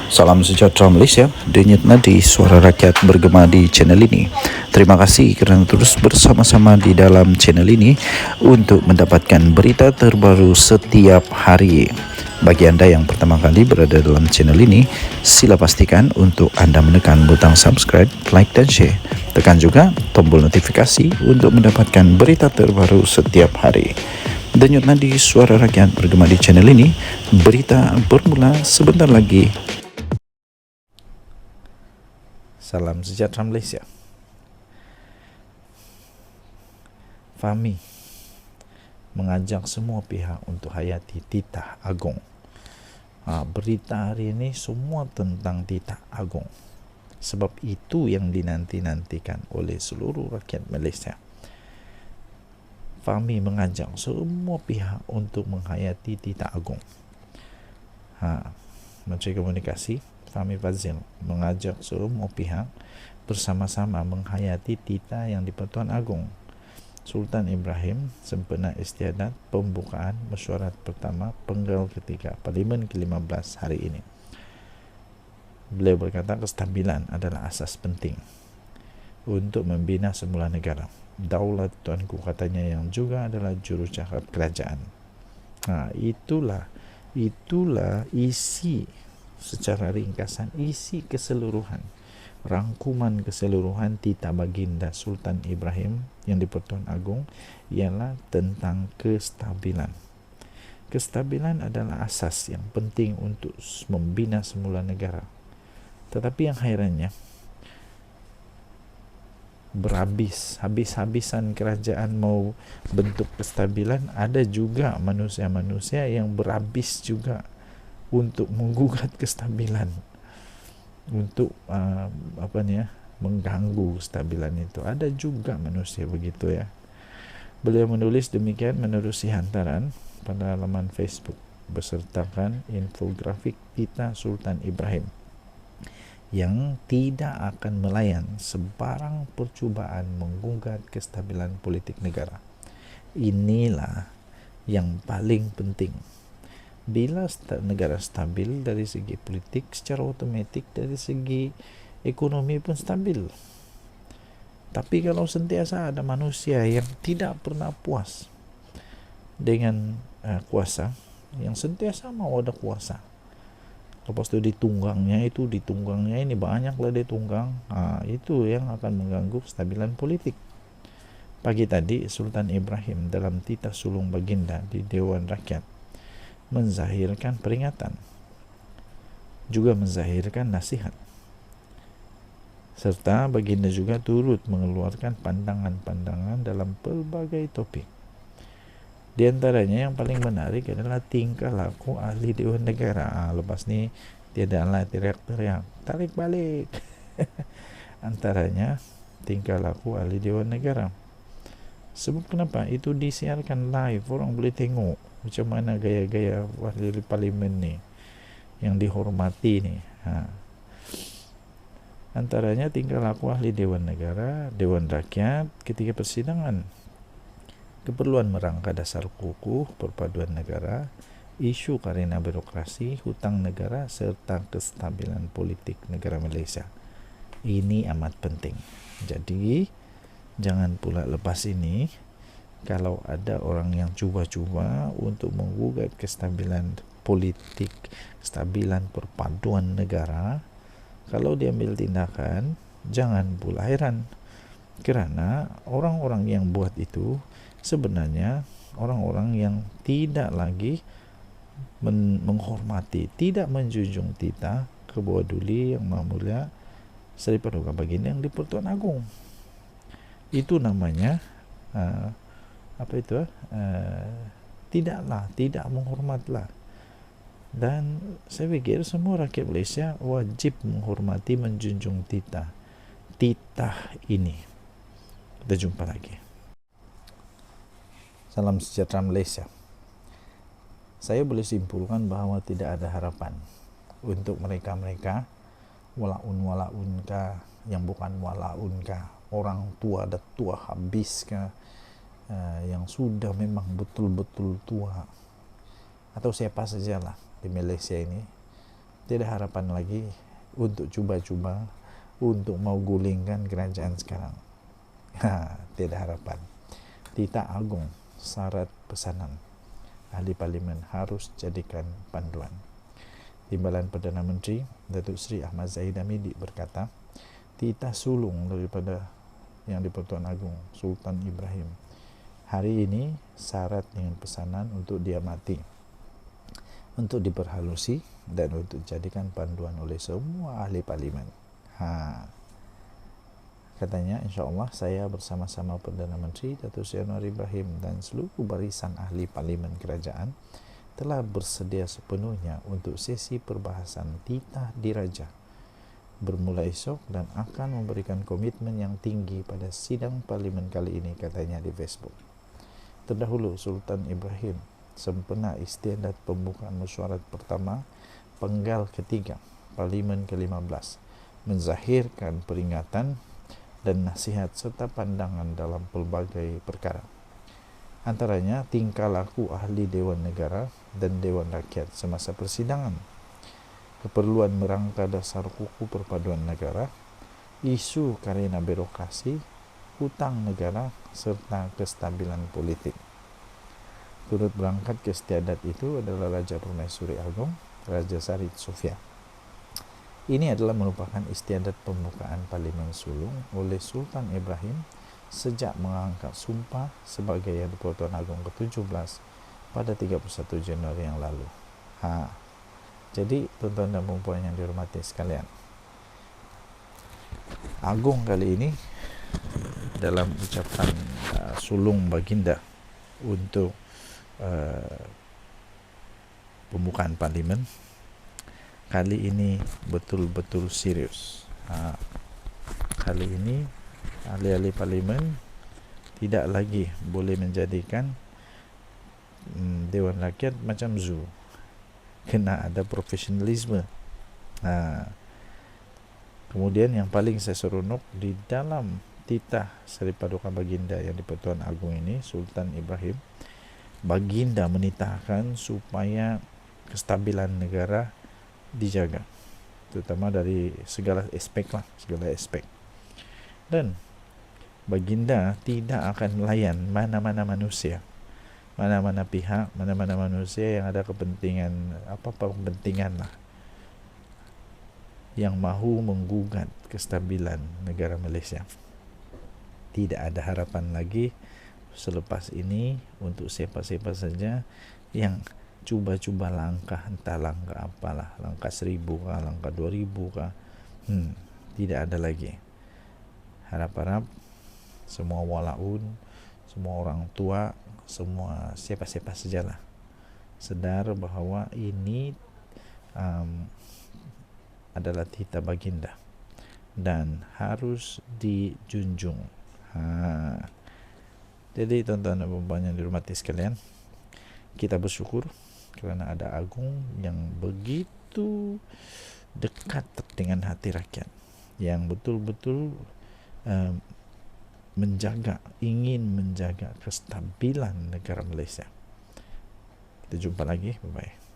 Salam sejahtera Malaysia, denyut nadi suara rakyat bergema di channel ini. Terima kasih kerana terus bersama-sama di dalam channel ini untuk mendapatkan berita terbaru setiap hari. Bagi anda yang pertama kali berada dalam channel ini, sila pastikan untuk anda menekan butang subscribe, like dan share. Tekan juga tombol notifikasi untuk mendapatkan berita terbaru setiap hari. Denyut nadi suara rakyat bergema di channel ini, berita bermula sebentar lagi. Salam sejahtera Malaysia. Fahmi mengajak semua pihak untuk hayati titah agung. Berita hari ini semua tentang titah agung. Sebab itu yang dinanti-nantikan oleh seluruh rakyat Malaysia. Fahmi mengajak semua pihak untuk menghayati titah agung. Menteri Komunikasi Fahmi Fadzil mengajak semua pihak bersama-sama menghayati titah yang di-Pertuan Agong Sultan Ibrahim sempena istiadat pembukaan mesyuarat pertama penggal ketiga Parlimen ke-15 hari ini. Beliau berkata kestabilan adalah asas penting untuk membina semula negara. Daulat tuanku, katanya, yang juga adalah jurucakap kerajaan. Itulah isi secara ringkasan, isi keseluruhan, rangkuman keseluruhan titah baginda Sultan Ibrahim yang di-Pertuan Agong ialah tentang kestabilan. Kestabilan adalah asas yang penting untuk membina semula negara. Tetapi yang hairannya, habis-habisan kerajaan mau bentuk kestabilan, ada juga manusia-manusia yang berhabis juga untuk menggugat kestabilan, untuk mengganggu kestabilan itu. Ada juga manusia begitu, ya. Beliau menulis demikian menerusi hantaran pada laman Facebook besertakan infografik titah Sultan Ibrahim yang tidak akan melayan sebarang percubaan menggugat kestabilan politik negara. Inilah yang paling penting. Bila negara stabil dari segi politik, secara otomatik dari segi ekonomi pun stabil. Tapi kalau sentiasa ada manusia yang tidak pernah puas dengan kuasa, yang sentiasa mau ada kuasa, lepas itu ditunggangnya ini banyaklah dia tunggang, itu yang akan mengganggu kestabilan politik. Pagi tadi Sultan Ibrahim dalam titah sulung baginda di Dewan Rakyat menzahirkan peringatan, juga menzahirkan nasihat, serta baginda juga turut mengeluarkan pandangan-pandangan dalam pelbagai topik. Di antaranya yang paling menarik adalah tingkah laku ahli Dewan Negara. Lepas ni tiadalah teriak-teriak, tarik balik. Antaranya tingkah laku ahli Dewan Negara. Sebab kenapa? Itu disiarkan live, orang boleh tengok macam mana gaya-gaya ahli parlimen ni yang dihormati ni. Antaranya tingkah laku ahli Dewan Negara, Dewan Rakyat ketika persidangan, keperluan merangka dasar kukuh perpaduan negara, isu karena birokrasi, hutang negara serta kestabilan politik negara Malaysia. Ini amat penting. Jadi jangan pula lepas ini kalau ada orang yang cuba-cuba untuk menggugat kestabilan politik, kestabilan perpaduan negara, kalau diambil tindakan, jangan pula heran. Kerana orang-orang yang buat itu sebenarnya orang-orang yang tidak lagi menghormati, tidak menjunjung titah Kebawa Duli Yang Maha Mulia Seri Paduka Baginda yang di-Pertuan Agong. Itu namanya tidak menghormatlah. Dan saya fikir semua rakyat Malaysia wajib menghormati, menjunjung titah ini. Kita jumpa lagi. Salam sejahtera Malaysia. Saya boleh simpulkan bahawa tidak ada harapan untuk mereka-mereka walaun kah, yang bukan walaun kah, orang tua dah tua habis kah, yang sudah memang betul-betul tua, atau siapa sajalah di Malaysia ini Tidak harapan lagi untuk cuba-cuba untuk mau gulingkan kerajaan sekarang. Tidak harapan. Titah agung, syarat pesanan ahli parlimen harus jadikan panduan. Timbalan Perdana Menteri Datuk Seri Ahmad Zahid Hamidi berkata, titah sulung daripada Yang di-Pertuan Agong Sultan Ibrahim hari ini syarat dengan pesanan untuk diamati, untuk diperhalusi dan untuk dijadikan panduan oleh semua ahli parlimen. Katanya, insyaAllah saya bersama-sama Perdana Menteri Datuk Seri Anwar Ibrahim dan seluruh barisan ahli parlimen kerajaan telah bersedia sepenuhnya untuk sesi perbahasan titah diraja bermula esok dan akan memberikan komitmen yang tinggi pada sidang parlimen kali ini, katanya di Facebook. Terdahulu, Sultan Ibrahim sempena istiadat pembukaan mesyuarat pertama penggal ketiga Parlimen ke-15 menzahirkan peringatan dan nasihat serta pandangan dalam pelbagai perkara. Antaranya tingkah laku ahli Dewan Negara dan Dewan Rakyat semasa persidangan, keperluan merangka dasar hukum perpaduan negara, isu karena birokrasi, hutang negara serta kestabilan politik. Turut berangkat ke istiadat itu adalah Raja Permaisuri Agong, Raja Sarid Sofia. Ini adalah merupakan istiadat pembukaan Parlimen Sulung oleh Sultan Ibrahim sejak mengangkat sumpah sebagai Yang di-Pertuan Agong ke-17 pada 31 Januari yang lalu. Jadi tuan-tuan dan puan yang dihormati sekalian, Agong kali ini dalam ucapan sulung baginda untuk pembukaan parlimen kali ini betul-betul serius. Kali ini ahli-ahli parlimen tidak lagi boleh menjadikan Dewan Rakyat macam zoo, kena ada profesionalisme. Kemudian yang paling saya seronok di dalam titah Seri Paduka Baginda Yang di-Pertuan Agong ini, Sultan Ibrahim, baginda menitahkan supaya kestabilan negara dijaga, terutama dari segala aspek. Dan baginda tidak akan melayan mana-mana manusia, mana-mana pihak, mana-mana manusia yang ada kepentingan, kepentingan yang mahu menggugat kestabilan negara Malaysia. Tidak ada harapan lagi selepas ini untuk siapa-siapa saja yang cuba-cuba langkah, entah langkah apalah, langkah 1000 kah, langkah 2000 kah, tidak ada lagi. Harap-harap semua walaun, semua orang tua, semua siapa-siapa sajalah sedar bahawa ini adalah titah baginda dan harus dijunjung. Jadi tuan-tuan dan puan yang dihormati sekalian, kita bersyukur kerana ada Agong yang begitu dekat dengan hati rakyat, yang betul-betul ingin menjaga kestabilan negara Malaysia. Kita jumpa lagi, bye-bye.